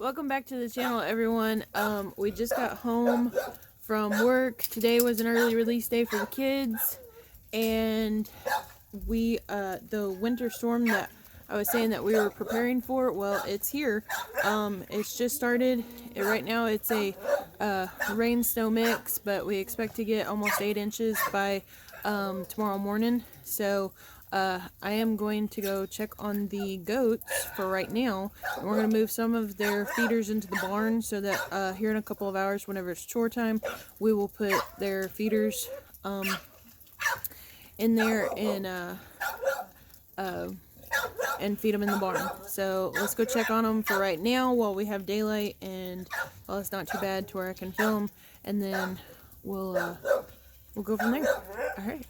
Welcome back to the channel, everyone. We just got home from work. Today was an early release day for the kids, and the winter storm that I was saying that we were preparing for, well, it's here. It's just started. Right now it's a rain snow mix, but we expect to get almost 8 inches by tomorrow morning. So I am going to go check on the goats for right now, and we're going to move some of their feeders into the barn so that here in a couple of hours, whenever it's chore time, we will put their feeders in there and feed them in the barn. So let's go check on them for right now while we have daylight, and well, it's not too bad to where I can film, and then we'll go from there. All right.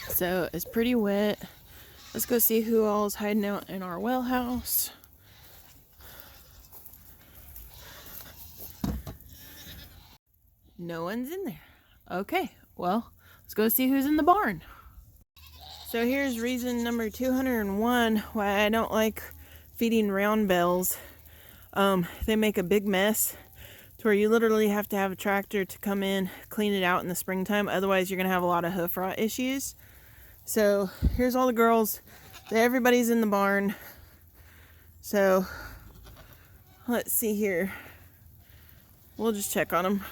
So it's pretty wet. Let's go see who all is hiding out in our well house. No one's in there. Okay, well, let's go see who's in the barn. So here's reason number 201 why I don't like feeding round bells. They make a big mess to where you literally have to have a tractor to come in, clean it out in the springtime. Otherwise, you're going to have a lot of hoof rot issues. So here's all the girls. Everybody's in the barn. So let's see here. We'll just check on them.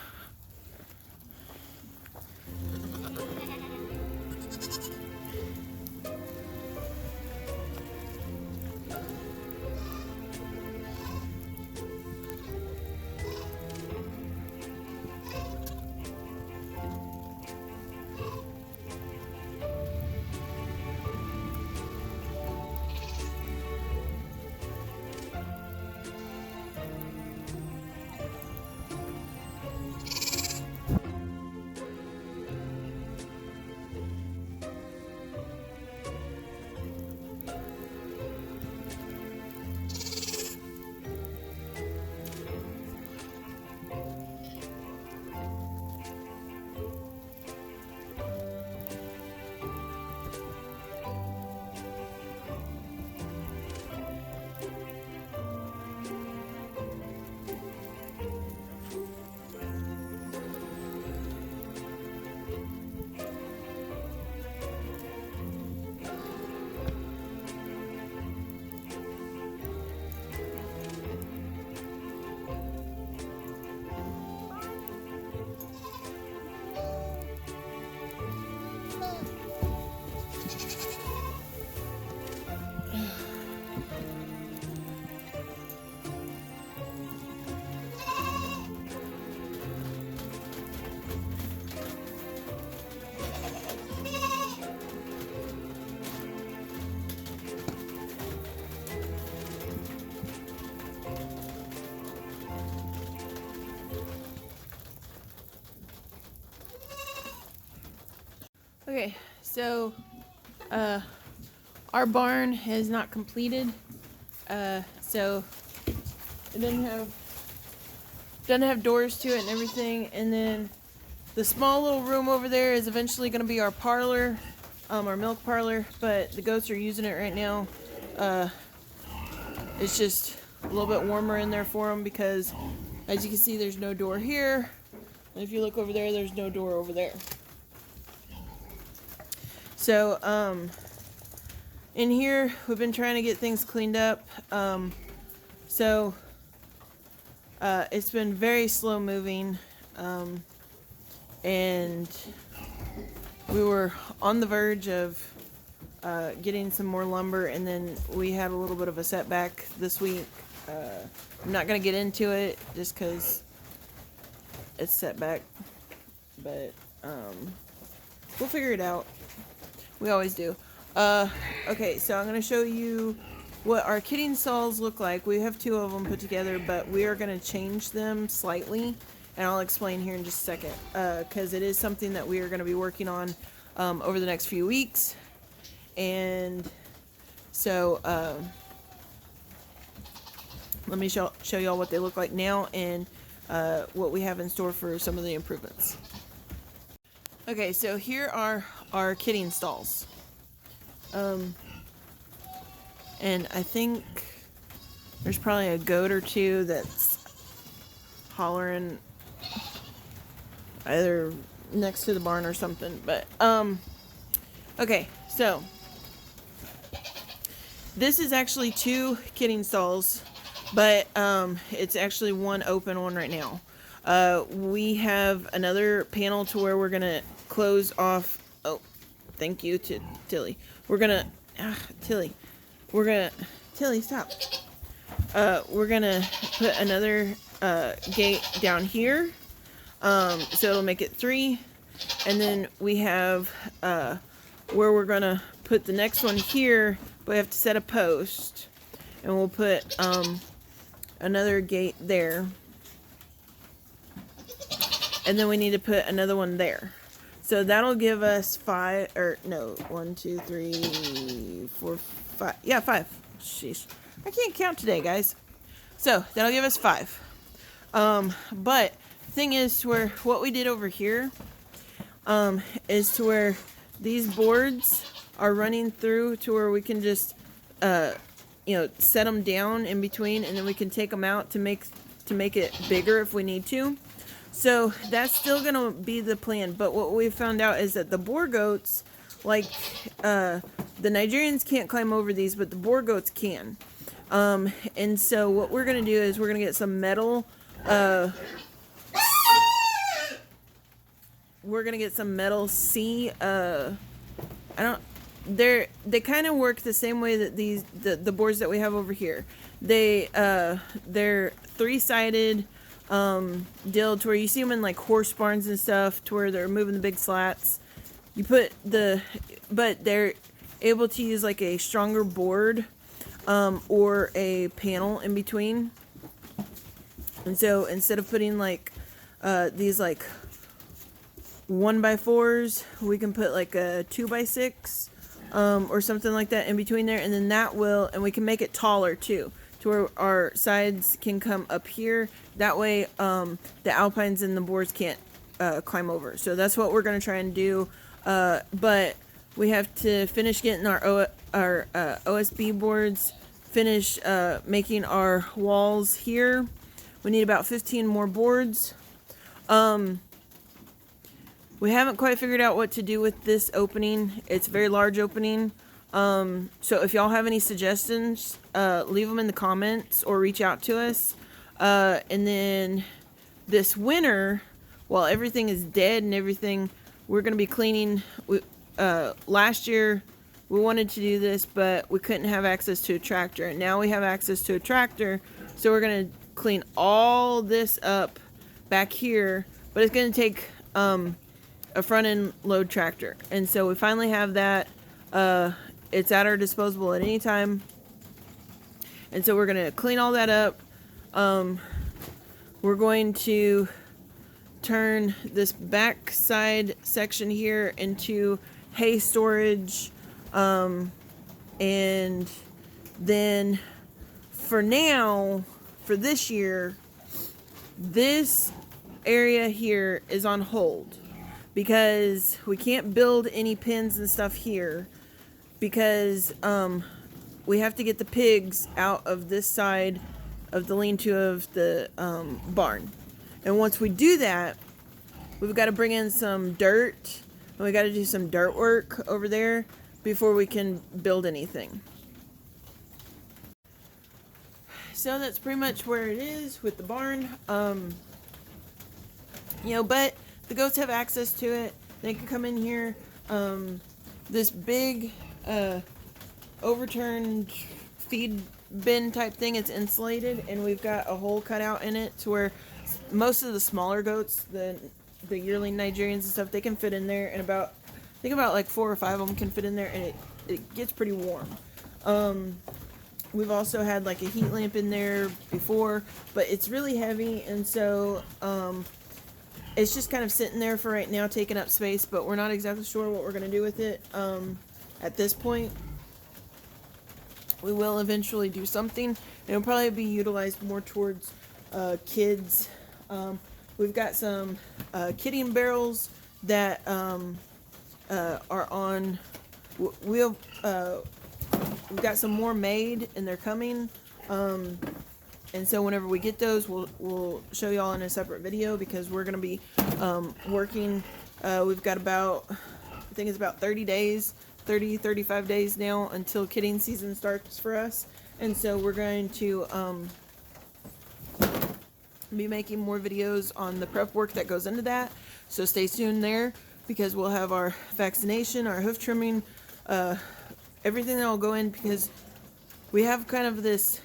Okay, so our barn is not completed, so it doesn't have doors to it and everything. And then the small little room over there is eventually going to be our parlor, our milk parlor. But the goats are using it right now. It's just a little bit warmer in there for them because, as you can see, there's no door here, and if you look over there, there's no door over there. So, in here, we've been trying to get things cleaned up. It's been very slow moving. And we were on the verge of getting some more lumber, and then we had a little bit of a setback this week. I'm not going to get into it just because it's setback, but we'll figure it out. We always do. Okay, so I'm going to show you what our kidding stalls look like. We have 2 of them put together, but we are going to change them slightly, and I'll explain here in just a second, because it is something that we are going to be working on over the next few weeks. And so let me show y'all what they look like now and what we have in store for some of the improvements. Okay, so here are our kidding stalls. And I think there's probably a goat or two that's hollering either next to the barn or something. But, okay, so this is actually 2 kidding stalls, but it's actually 1 open one right now. We have another panel to where we're gonna close off. Oh, thank you to Tilly. We're gonna Tilly. Tilly, stop. We're gonna put another gate down here, so it'll make it 3, and then we have where we're gonna put the next one here. But we have to set a post, and we'll put another gate there, and then we need to put another one there. So that'll give us 5, or no, 1, 2, 3, 4, 5. Yeah, 5. Sheesh, I can't count today, guys. So that'll give us 5. But the thing is, to where what we did over here is to where these boards are running through to where we can just set them down in between, and then we can take them out to make it bigger if we need to. So that's still gonna be the plan. But what we found out is that the boar goats, like the Nigerians can't climb over these, but the boar goats can. And so what we're gonna do is we're gonna get some metal. We're gonna get some metal they kind of work the same way that the boards that we have over here. They're 3-sided deal to where you see them in like horse barns and stuff, to where they're moving the big slats. But they're able to use like a stronger board or a panel in between. And so instead of putting like these like 1x4s, we can put like a 2x6 or something like that in between there, and then and we can make it taller too, to where our sides can come up here. That way the alpines and the boars can't climb over. So that's what we're going to try and do. But we have to finish getting our OSB boards, finish making our walls here. We need about 15 more boards. We haven't quite figured out what to do with this opening. It's a very large opening. So if y'all have any suggestions, leave them in the comments or reach out to us. And then this winter, while everything is dead and everything, we're going to be cleaning. Last year, we wanted to do this, but we couldn't have access to a tractor. And now we have access to a tractor. So we're going to clean all this up back here. But it's going to take a front end load tractor, and so we finally have that. It's at our disposal at any time, and so we're gonna clean all that up. We're going to turn this back side section here into hay storage, and then for now, for this year, this area here is on hold because we can't build any pens and stuff here because we have to get the pigs out of this side of the lean-to of the barn. And once we do that, we've got to bring in some dirt, and we got to do some dirt work over there before we can build anything. So that's pretty much where it is with the barn. But the goats have access to it. They can come in here. This big overturned feed bin type thing, it's insulated, and we've got a hole cut out in it to where most of the smaller goats, the yearling Nigerians and stuff, they can fit in there, and I think about like 4 or 5 of them can fit in there, and it gets pretty warm. We've also had like a heat lamp in there before, but it's really heavy, and so it's just kind of sitting there for right now, taking up space, but we're not exactly sure what we're going to do with it at this point. We will eventually do something. It'll probably be utilized more towards kids. We've got some kidding barrels that are on. we've got some more made and they're coming. And so whenever we get those, we'll show y'all in a separate video, because we're gonna be working. We've got about, I think it's about 30 days, 35 days now until kidding season starts for us. And so we're going to be making more videos on the prep work that goes into that. So stay tuned there, because we'll have our vaccination, our hoof trimming, everything that will go in, because we have kind of this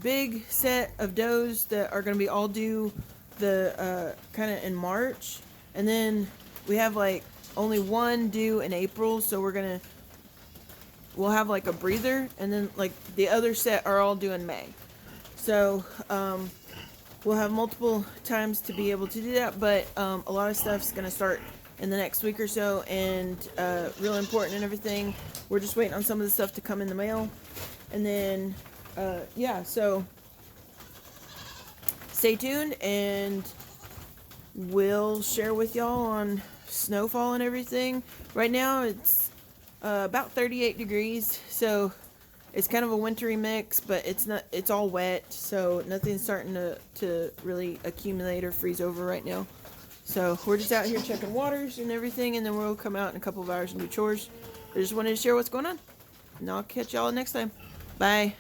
big set of does that are going to be all due the kind of in March, and then we have like only one due in April, so we'll have like a breather, and then like the other set are all due in May. So we'll have multiple times to be able to do that, but a lot of stuff's going to start in the next week or so, and real important and everything. We're just waiting on some of the stuff to come in the mail, and then yeah, so stay tuned, and we'll share with y'all on snowfall and everything. Right now it's about 38 degrees, so it's kind of a wintry mix, but it's all wet, so nothing's starting to really accumulate or freeze over right now. So we're just out here checking waters and everything, and then we'll come out in a couple of hours and do chores. I just wanted to share what's going on, and I'll catch y'all next time. Bye.